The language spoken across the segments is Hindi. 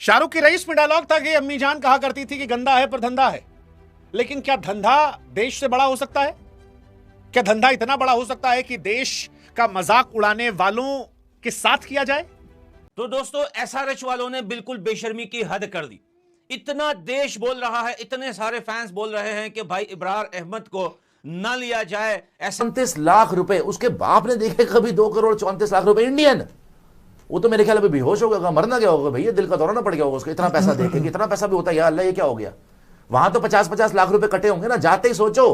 शाहरुख की रईस में डायलॉग था कि अम्मी जान कहा करती थी कि गंदा है पर धंधा है। लेकिन क्या धंधा देश से बड़ा हो सकता है? क्या धंधा इतना बड़ा हो सकता है कि देश का मजाक उड़ाने वालों के साथ किया जाए? तो दोस्तों, एसआरएच वालों ने बिल्कुल बेशर्मी की हद कर दी। इतना देश बोल रहा है, इतने सारे फैंस बोल रहे हैं कि भाई इब्रार अहमद को न लिया जाए। 34 लाख रुपए उसके बाप ने देखे कभी? 2 करोड़ 34 लाख रुपए इंडियन। वो तो मेरे ख्याल में बेहोश हो गया, मरना क्या होगा भैया, दिल का दौरा ना पड़ गया होगा उसको। इतना पैसा देखे कि इतना पैसा भी होता है, या अल्लाह ये क्या हो गया। वहां तो 50-50 लाख रुपए कटे होंगे ना। जाते ही सोचो,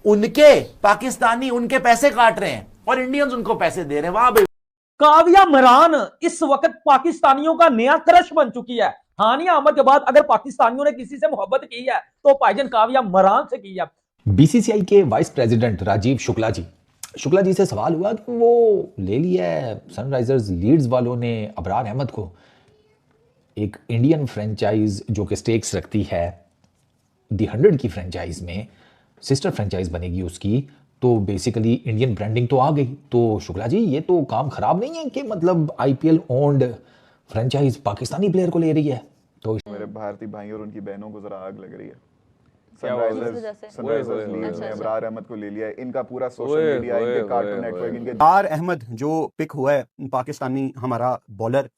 उनके पाकिस्तानी उनके पैसे काट रहे हैं और इंडियंस उनको पैसे दे रहे हैं। वहां काव्या मरान इस वक्त पाकिस्तानियों का नया क्रश बन चुकी है। हानिया अहमद के बाद अगर पाकिस्तानियों ने किसी से मोहब्बत की है तो भाईजान काव्या मरान से की है। बीसीसीआई के वाइस प्रेसिडेंट राजीव शुक्ला जी से सवाल हुआ कि वो ले लिया है सनराइजर्स लीड्स वालों ने अबरार अहमद को, एक इंडियन फ्रेंचाइज जो कि स्टेक्स रखती है दी 100 की फ्रेंचाइज में, सिस्टर फ्रेंचाइज बनेगी उसकी, तो बेसिकली इंडियन ब्रांडिंग तो आ गई। तो शुक्ला जी, ये तो काम खराब नहीं है कि मतलब IPL owned franchise Pakistani player को ले रही है? तो मेरे भारतीय भाई और उनकी बहनों को जरा आग लग रही है। सनराइजर्स लीड्स ने अबरार अहमद को ले लिया है। इनका पूरा सोशल मीडिया, इनके कार्टून नेटवर्क, इनके अबरार अहमद जो पिक हुआ है पाकिस्तानी हमारा बॉलर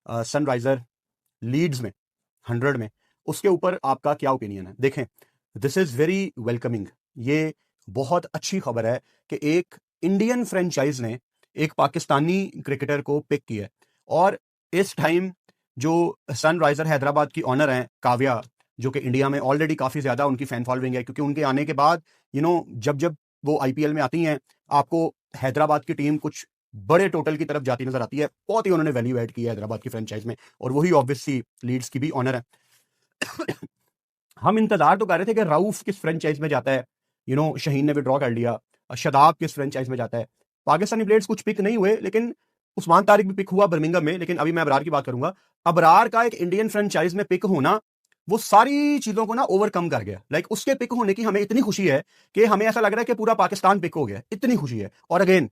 सनराइजर लीड्स में 100 में, उसके ऊपर आपका क्या ओपिनियन है? देखें, दिस इज वेरी वेलकमिंग। ये बहुत अच्छी खबर है कि एक इंडियन फ्रेंचाइज ने एक पाकिस्तानी क्रिकेटर को पिक किया है। और इस टाइम जो सनराइजर हैदराबाद की ऑनर हैं काव्या, जो कि इंडिया में ऑलरेडी काफ़ी ज़्यादा उनकी फ़ैन फॉलोइंग है, क्योंकि उनके आने के बाद जब वो आईपीएल में आती हैं, आपको हैदराबाद की टीम कुछ बड़े टोटल की तरफ जाती नजर आती है। बहुत ही उन्होंने वैल्यू ऐड किया है हैदराबाद की फ्रेंचाइज में, और वही ऑब्वियसली लीड्स की भी ऑनर है। हम इंतजार तो कर रहे थे कि राउफ किस फ्रेंचाइज में जाता है, शहीन ने विड्रॉ कर लिया, शदाब किस फ्रेंचाइज में जाता है। पाकिस्तानी प्लेयर्स कुछ पिक नहीं हुए, लेकिन उस्मान तारिक भी पिक हुआ बर्मिंघम में। लेकिन अभी मैं अबरार की बात करूंगा। अबरार का एक इंडियन फ्रेंचाइज में पिक होना वो सारी चीजों को ना ओवरकम कर गया। लाइक उसके पिक होने की हमें इतनी खुशी है कि हमें ऐसा लग रहा है कि पूरा पाकिस्तान पिक हो गया, इतनी खुशी है। और अगेन,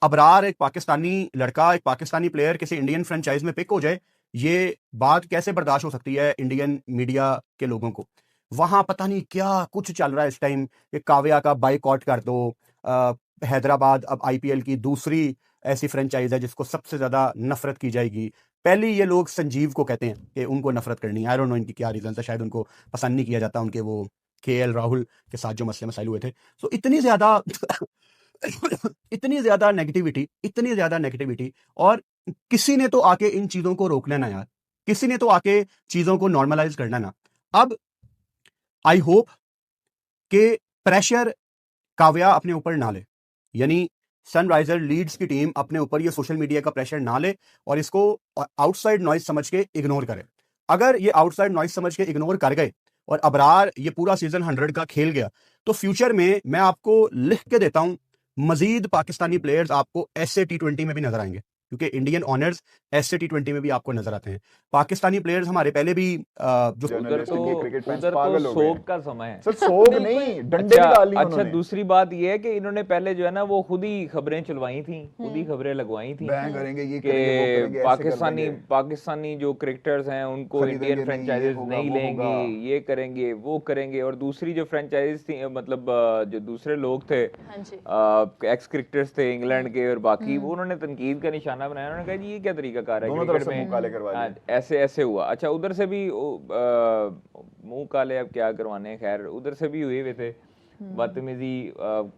अबरार एक पाकिस्तानी लड़का, एक पाकिस्तानी प्लेयर किसी इंडियन फ्रेंचाइज में पिक हो जाए, ये बात कैसे बर्दाश्त हो सकती है इंडियन मीडिया के लोगों को? वहां पता नहीं क्या कुछ चल रहा है इस टाइम कि काव्या का बाइकआउट कर दो। हैदराबाद अब आईपीएल की दूसरी ऐसी फ्रेंचाइज है जिसको सबसे ज्यादा नफरत की जाएगी। पहले ये लोग संजीव को कहते हैं कि उनको नफरत करनी है। आई डोंट नो इनकी क्या रीजन था, शायद उनको पसंद नहीं किया जाता उनके वो केएल राहुल के साथ जो मसले मसाइल हुए थे। सो इतनी ज्यादा नेगेटिविटी, और किसी ने तो आके इन चीजों को रोकना ना यार, किसी ने तो आके चीजों को नॉर्मलाइज करना ना। अब आई होप कि प्रेशर काव्या अपने ऊपर ना ले, यानी सनराइजर लीड्स की टीम अपने ऊपर ये सोशल मीडिया का प्रेशर ना ले और इसको आउटसाइड नॉइज समझ के इग्नोर करे। अगर ये आउटसाइड नॉइज समझ के इग्नोर कर गए और अबरार ये पूरा सीजन 100 का खेल गया, तो फ्यूचर में मैं आपको लिख के देता हूं, मजीद पाकिस्तानी प्लेयर्स आपको ऐसे T20 में भी नजर आएंगे, क्योंकि इंडियन ऑनर्स ऐसे T20 में भी आपको नजर आते हैं। पाकिस्तानी प्लेयर्स हमारे पहले भी जो उधर तो सोग का समय है। सर सोग नहीं, डंडे निकाल लिए उन्होंने। दूसरी बात ये है कि इन्होंने पहले जो है ना वो खुद ही खबरें चलवाई थी, खुद ही खबरें लगवाई थी कि पाकिस्तानी जो क्रिकेटर्स हैं उनको इंडियन फ्रेंचाइजेस नहीं लेंगे, ये करेंगे, वो करेंगे। और दूसरी जो फ्रेंचाइजेस थी, मतलब जो दूसरे लोग थे, एक्स क्रिकेटर्स थे इंग्लैंड के और बाकी, वो उन्होंने तनकीद का निशाना बनाया। उन्होंने कहा जी ये क्या तरीका कार है क्रिकेट में, ऐसे हुआ। अच्छा, उधर से भी मुंह काले अब क्या करवाने, खैर उधर से भी हुए थे बदतमीजी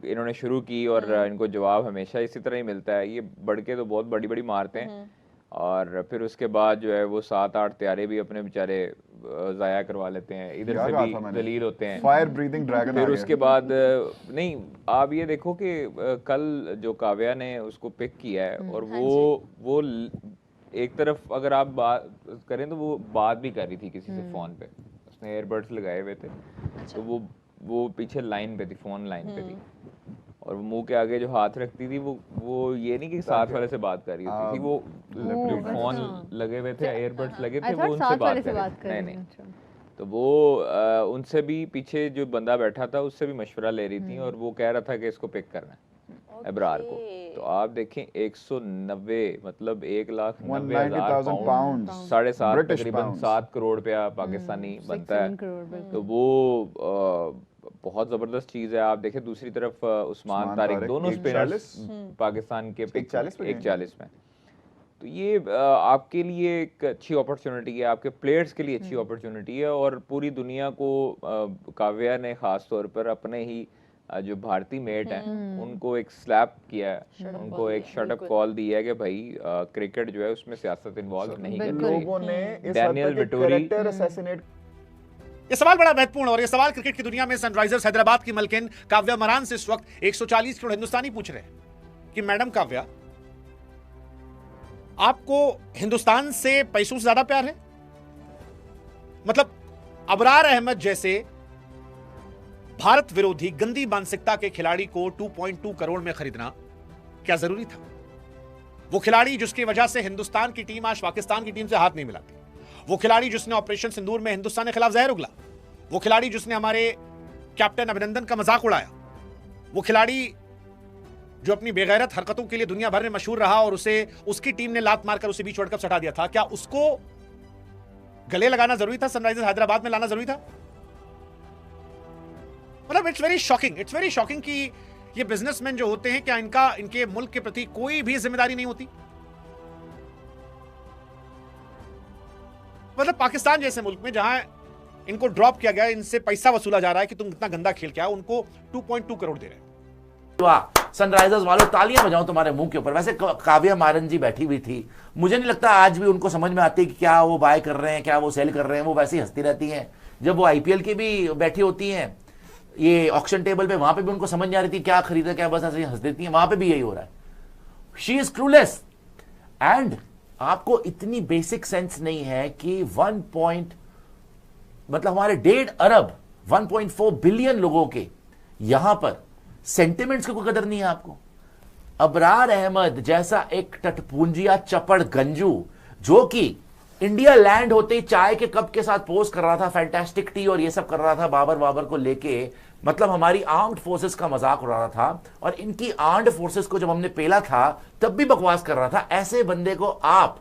इन्होंने शुरू की, और इनको जवाब हमेशा इसी तरह ही मिलता है। ये बढ़ के तो बहुत बड़ी बड़ी मारते हैं, और फिर उसके बाद जो है वो 7-8 त्यारे भी अपने बेचारे ज़ाया करवा लेते हैं, इधर से भी जलील होते हैं। Fire breathing dragon. फिर उसके बाद नहीं, आप ये देखो कि कल जो काव्या ने उसको पिक किया है, और वो एक तरफ अगर आप बात करें तो वो बात भी कर रही थी किसी से फोन पे, उसने एयरबड्स लगाए हुए थे। तो वो पीछे लाइन पे थी, फोन लाइन पे थी, और मुंह के आगे जो हाथ रखती थी वो ये नहीं कि साथ वाले से बात कर रही होती थी, वो जो फोन लगे हुए थे, एयरबड्स लगे थे, वो उनसे बात कर रही थी। नहीं, तो वो उनसे भी पीछे जो बंदा बैठा था उससे भी मशवरा ले रही थी, और वो कह रहा था कि इसको पिक करना है। अबरार को। तो आप देखें 190 मतलब 1,90,000 पाउंड, 7.5 तकरीबन 7 करोड़ रुपया पाकिस्तानी बनता है। तो वो बहुत ज़बरदस्त चीज़ है। आप देखें दूसरी तरफ उस्मान तारिक, दोनों स्पिनर्स पाकिस्तान के 140 में। तो ये आपके लिए एक अच्छी अपॉर्चुनिटी है, आपके प्लेयर्स के लिए अच्छी अपॉर्चुनिटी है, और पूरी दुनिया को काव्या ने ख़ास तौर पर अपने ही जो भारतीय मेट हैं उनको एक स्लैप किया है, उनको एक शट अप कॉल दी है कि भाई क्रिकेट जो है उसमें सियासत इन्वॉल्व नहीं करनी। लोगों ने इस डैनियल विटोरी ये सवाल बड़ा महत्वपूर्ण, और ये सवाल क्रिकेट की दुनिया में सनराइजर्स हैदराबाद की मलकिन काव्या मरान से इस वक्त 140 करोड़ हिंदुस्तानी पूछ रहे हैं कि मैडम काव्या, आपको हिंदुस्तान से पैसों से ज्यादा प्यार है? मतलब अबरार अहमद जैसे भारत विरोधी गंदी मानसिकता के खिलाड़ी को 2.2 करोड़ में खरीदना क्या जरूरी था? वो खिलाड़ी जिसकी वजह से हिंदुस्तान की टीम आज पाकिस्तान की टीम से हाथ नहीं मिलाती, वो खिलाड़ी जिसने ऑपरेशन सिंदूर में हिंदुस्तान के खिलाफ जहर उगला, वो खिलाड़ी जिसने हमारे कैप्टन अभिनंदन का मजाक उड़ाया, वो खिलाड़ी जो अपनी बेगैरत हरकतों के लिए दुनिया भर में मशहूर रहा और उसे उसकी टीम ने लात मारकर उसे बीच वर्ल्ड कप से हटा दिया था, क्या उसको गले लगाना जरूरी था? सनराइजर्स हैदराबाद में लाना जरूरी था? मतलब इट्स वेरी शॉकिंग कि ये बिजनेसमैन जो होते हैं, क्या इनके मुल्क के प्रति कोई भी जिम्मेदारी नहीं होती? मतलब पाकिस्तान जैसे मुल्क में जहां इनको ड्रॉप किया गया, इनसे पैसा वसूला जा रहा है कि तुम इतना गंदा खेल के आओ, उनको 2.2 करोड़ दे रहे हैं। वाह, सनराइजर्स वालों तालियां बजाओ तुम्हारे मुंह के ऊपर। वैसे काव्या मारन जी बैठी हुई थी, मुझे नहीं लगता आज भी उनको समझ में आती कि क्या वो बाय कर रहे हैं, क्या वो सेल कर रहे हैं। वो वैसे ही हंसती रहती हैं। जब वो आईपीएल की भी बैठी होती हैं ये ऑक्शन टेबल पे, वहां पे भी उनको समझ नहीं आ रही थी क्या खरीदा क्या, बस ऐसे हंस देती हैं। वहां पे भी यही हो रहा है। She is clueless. एंड आपको इतनी बेसिक सेंस नहीं है कि मतलब हमारे 1.5 अरब 1.4 बिलियन लोगों के यहां पर सेंटिमेंट्स की कोई कदर नहीं है आपको। अबरार अहमद जैसा एक टटपूंजिया चपड़ गंजू, जो कि इंडिया लैंड होते ही चाय के कप के साथ पोस्ट कर रहा था, फैंटास्टिक टी और ये सब कर रहा था बाबर को लेके, मतलब हमारी आर्म्ड फोर्सेस का मजाक उड़ा रहा था। और इनकी आर्म्ड फोर्सेस को जब हमने पेला था तब भी बकवास कर रहा था। ऐसे बंदे को आप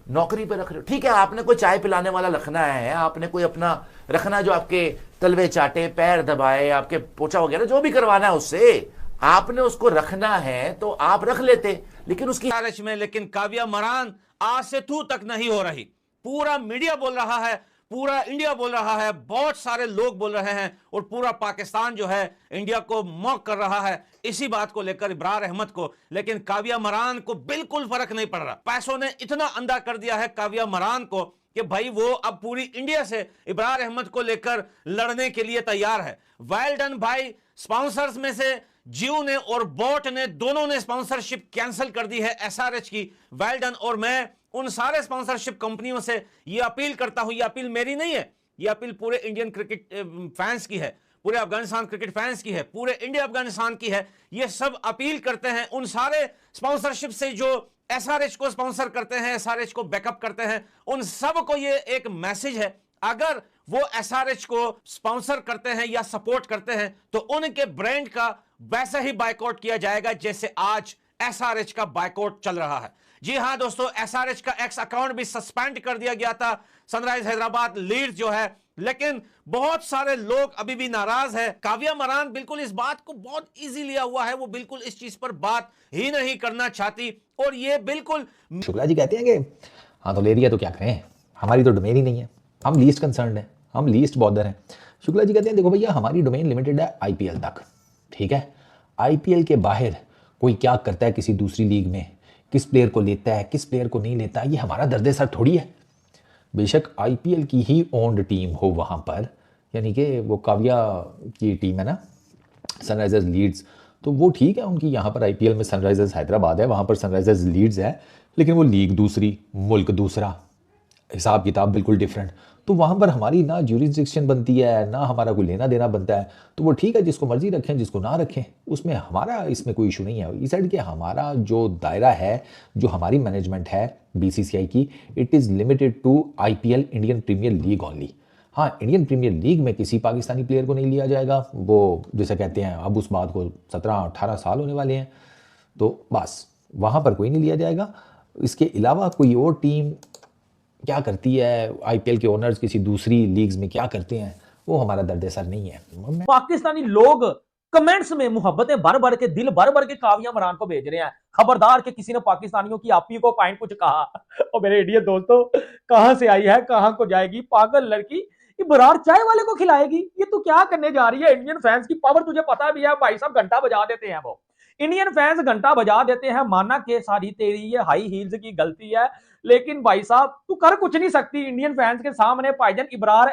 नौकरी पे रख रहे हो। ठीक है, आपने कोई चाय पिलाने वाला रखना है, आपने कोई अपना रखना जो आपके तलवे चाटे, पैर दबाए, आपके पोछा वगैरह जो भी करवाना है उससे, आपने उसको रखना है तो आप रख लेते। लेकिन उसकी में लेकिन काव्या मरान आज से तू तक नहीं हो रही। पूरा मीडिया बोल रहा है, पूरा इंडिया बोल रहा है, बहुत सारे लोग बोल रहे हैं, और पूरा पाकिस्तान जो है इंडिया को मॉक कर रहा है इसी बात को लेकर, इब्रार अहमद को। लेकिन काव्या मरान को बिल्कुल फर्क नहीं पड़ रहा। पैसों ने इतना अंधा कर दिया है काव्या मरान को कि भाई वो अब पूरी इंडिया से इब्रार अहमद को लेकर लड़ने के लिए तैयार है। वेल डन भाई। स्पॉन्सर्स में से जियो ने और बोट ने दोनों ने स्पॉन्सरशिप कैंसिल कर दी है एसआरएच की। Well done. और मैं उन सारे स्पॉन्सरशिप कंपनियों से ये अपील करता हूं, ये अपील मेरी नहीं है, ये अपील पूरे इंडियन क्रिकेट फैंस की है, पूरे अफगानिस्तान क्रिकेट फैंस की है, पूरे इंडिया अफगानिस्तान की है। ये सब अपील करते हैं उन सारे स्पॉन्सरशिप से जो एसआरएच को स्पॉन्सर करते हैं, एसआरएच को बैकअप करते हैं, उन सब को ये एक मैसेज है, अगर वो एसआरएच को स्पॉन्सर करते हैं या सपोर्ट करते हैं तो उनके ब्रांड का वैसा ही बायकॉट किया जाएगा जैसे आज एसआरएच का बायकॉट चल रहा है। जी हां दोस्तों, एसआरएच का एक्स अकाउंट भी सस्पेंड कर दिया गया था सनराइज हैदराबाद लीड्स जो है, लेकिन बहुत सारे लोग अभी भी नाराज है। काव्या मरान बिल्कुल इस बात को बहुत इजी लिया हुआ है, वो बिल्कुल इस चीज पर बात ही नहीं करना चाहती। और ये बिल्कुल शुक्ला जी कहते हैं कि हाँ तो ले लिया तो क्या करें, हमारी तो डोमेन ही नहीं है, हम लीस्ट कंसर्न है, हम लीस्ट बॉदर हैं। शुक्ला जी कहते हैं देखो भैया हमारी डोमेन लिमिटेड है आईपीएल तक, ठीक है। आईपीएल के बाहर कोई क्या करता है किसी दूसरी लीग में, किस प्लेयर को लेता है किस प्लेयर को नहीं लेता, ये हमारा दर्द सर थोड़ी है। बेशक आईपीएल की ही ओन्ड टीम हो वहाँ पर, यानी कि वो काव्या की टीम है ना सनराइजर्स लीड्स, तो वो ठीक है, उनकी यहाँ पर आईपीएल में सनराइजर्स हैदराबाद है, वहाँ पर सनराइजर्स लीड्स है, लेकिन वो लीग दूसरी, मुल्क दूसरा, हिसाब किताब बिल्कुल डिफरेंट। तो वहाँ पर हमारी ना ज्यूरिसडिक्शन बनती है, ना हमारा कोई लेना देना बनता है। तो वो ठीक है, जिसको मर्जी रखें जिसको ना रखें, उसमें हमारा इसमें कोई इशू नहीं है। इस साइड के हमारा जो दायरा है, जो हमारी मैनेजमेंट है बीसीसीआई की, it is limited to IPL Indian Premier League only. हाँ, इंडियन प्रीमियर लीग में किसी पाकिस्तानी प्लेयर को नहीं लिया जाएगा, वो जैसे कहते हैं अब उस बात को 17-18 साल होने वाले हैं, तो बस वहाँ पर कोई नहीं लिया जाएगा। इसके अलावा कोई और टीम क्या करती है, IPL के ओनर्स किसी दूसरी लीग्स में क्या करते हैं, वो हमारा दर्द सर नहीं है। पाकिस्तानी लोग कमेंट्स में मोहब्बतें भर भर के, दिल भर भर के काविया मरान को भेज रहे हैं। खबरदार कि किसी ने पाकिस्तानियों की आपी को पॉइंट कुछ कहा। और मेरे इंडियन दोस्तों, कहां से आई है कहां को जाएगी, पागल लड़की इब्रार चाय वाले को खिलाएगी। ये तू क्या करने जा रही है? इंडियन फैंस की पावर तुझे पता भी है भाई साहब, घंटा बजा देते हैं वो इंडियन फैंस, घंटा बजा देते हैं। माना के सारी तेरी ये हाई हील्स की गलती है, लेकिन भाई साहब तू कर कुछ नहीं सकती इंडियन फैंस के सामने। भाईजान इब्रार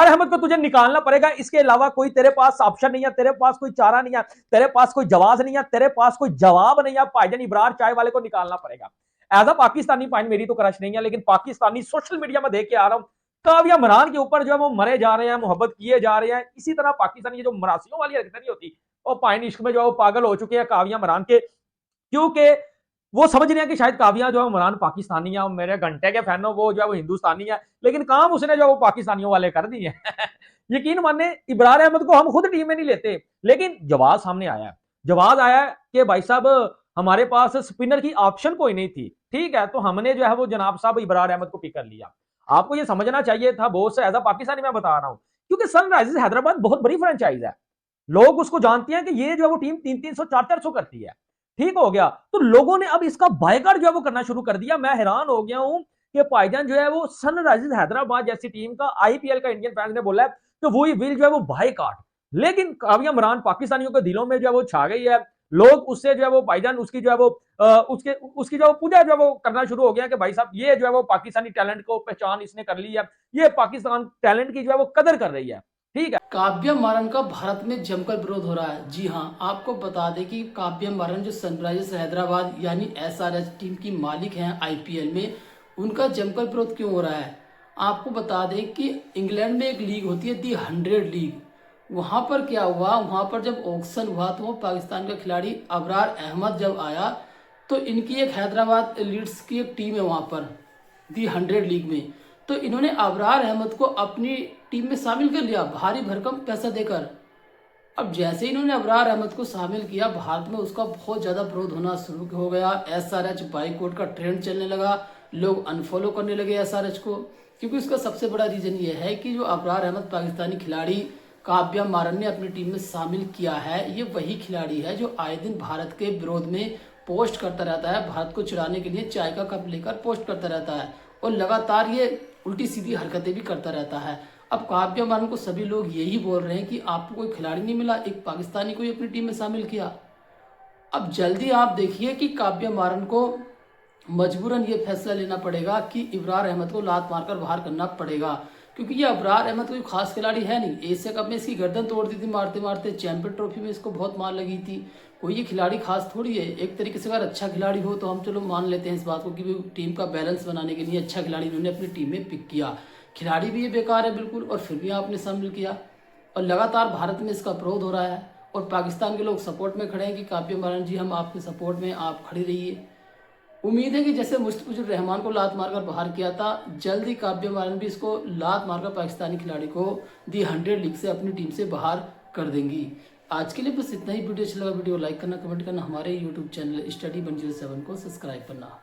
अहमद को तुझे निकालना पड़ेगा, इसके अलावा कोई तेरे पास ऑप्शन नहीं है, तेरे पास कोई चारा नहीं है, तेरे पास कोई जवाब नहीं है, तेरे पास कोई जवाब नहीं है। भाईजान इब्रार चाय वाले को निकालना पड़ेगा। एज अ पाकिस्तानी पॉइंट मेरी तो क्रश नहीं है, लेकिन पाकिस्तानी सोशल मीडिया में देख के आ रहा हूं काविया मरान के ऊपर जो है वो मरे जा रहे हैं, मोहब्बत किए जा रहे हैं। इसी तरह पाकिस्तानी जो मरासियों वाली हरकत नहीं होती, और पाइन इश्क में जो है वो पागल हो चुके हैं काविया मरान के, क्योंकि वो समझ रहे हैं कि शायद काविया जो है मरान पाकिस्तानी है, मेरे घंटे के फैन हो वो जो है वो हिंदुस्तानी है, लेकिन काम उसने जो है वो पाकिस्तानियों वाले कर दिए हैं। यकीन माने इब्रार अहमद को हम खुद टीम में नहीं लेते, लेकिन जवाब सामने आया है। जवाब आया कि भाई साहब हमारे पास स्पिनर की ऑप्शन कोई नहीं थी, ठीक है, तो हमने जो है वो जनाब साहब इब्रार अहमद को पिक कर लिया। आपको ये समझना चाहिए था बहुत से, एज अ पाकिस्तानी मैं बता रहा हूं, क्योंकि सनराइजर्स हैदराबाद बहुत बड़ी फ्रेंचाइज है। लोग उसको जानते हैं कि ये जो है वो टीम 300-300 400 करती है, ठीक हो गया। तो लोगों ने अब इसका बायकॉट जो है वो करना शुरू कर दिया। मैं हैरान हो गया हूं कि भाईजान जो है वो सनराइजर्स हैदराबाद जैसी टीम का IPL का इंडियन फैंस ने बोला है कि वो विल जो है वो बायकॉट, लेकिन काविया मरान पाकिस्तानियों के दिलों में जो है वो छा गई है। लोग उससे जो है वो भाईजान उसकी जो है वो उसकी जो पूजा जो है वो करना शुरू हो गया कि भाई साहब ये जो है वो पाकिस्तानी टैलेंट को पहचान इसने कर ली है, ये पाकिस्तान टैलेंट की जो है वो कदर कर रही है, ठीक है। काव्या मारन का भारत में जमकर विरोध हो रहा है। जी हाँ, आपको बता दें कि काव्या मारन जो सनराइजर्स हैदराबाद यानी SRH टीम की मालिक हैं IPL में, उनका जमकर विरोध क्यों हो रहा है? आपको बता दें कि इंग्लैंड में एक लीग होती है दी 100 लीग। वहां पर क्या हुआ, वहां पर जब ऑक्शन हुआ तो वो पाकिस्तान का खिलाड़ी अबरार अहमद जब आया तो इनकी एक हैदराबाद लीड्स की एक टीम है वहां पर दी 100 लीग में, तो इन्होंने अबरार अहमद को अपनी टीम में शामिल कर लिया भारी भरकम पैसा देकर। अब जैसे ही इन्होंने अबरार अहमद को शामिल किया, भारत में उसका बहुत ज़्यादा विरोध होना शुरू हो गया। SRH बाइकआउट का ट्रेंड चलने लगा, लोग अनफॉलो करने लगे SRH को, क्योंकि उसका सबसे बड़ा रीज़न ये है कि जो अबरार अहमद पाकिस्तानी खिलाड़ी काव्या मारन ने अपनी टीम में शामिल किया है, ये वही खिलाड़ी है जो आए दिन भारत के विरोध में पोस्ट करता रहता है, भारत को चिढ़ाने के लिए चाय का कप लेकर पोस्ट करता रहता है और लगातार ये उल्टी सीधी हरकतें भी करता रहता है। अब काव्या मारन को सभी लोग यही बोल रहे हैं कि आपको कोई खिलाड़ी नहीं मिला, एक पाकिस्तानी को ही अपनी टीम में शामिल किया। अब जल्दी आप देखिए कि काव्या मारन को मजबूरन ये फैसला लेना पड़ेगा कि इब्रार अहमद को लात मारकर बाहर करना पड़ेगा, क्योंकि ये अबरार अहमद कोई खास खिलाड़ी है नहीं। एशिया कप में इसकी गर्दन तोड़ दी थी मारते मारते, चैंपियन ट्रॉफी में इसको बहुत मार लगी थी। कोई ये खिलाड़ी खास थोड़ी है। एक तरीके से अगर अच्छा खिलाड़ी हो तो हम चलो मान लेते हैं इस बात को कि टीम का बैलेंस बनाने के लिए अच्छा खिलाड़ी इन्होंने अपनी टीम में पिक किया। खिलाड़ी भी ये बेकार है बिल्कुल, और फिर भी आपने शामिल किया, और लगातार भारत में इसका विरोध हो रहा है और पाकिस्तान के लोग सपोर्ट में खड़े हैं कि काव्या मारन जी हम आपके सपोर्ट में, आप खड़ी रहिए। उम्मीद है कि जैसे मुस्तफिजुर रहमान को लात मारकर बाहर किया था, जल्द ही काव्या मारन भी इसको लात मारकर पाकिस्तानी खिलाड़ी को दी 100 लीग से अपनी टीम से बाहर कर देंगी। आज के लिए बस इतना ही। वीडियो अच्छा लगा वीडियो लाइक करना, कमेंट करना, हमारे YouTube चैनल स्टडी 107 को सब्सक्राइब करना।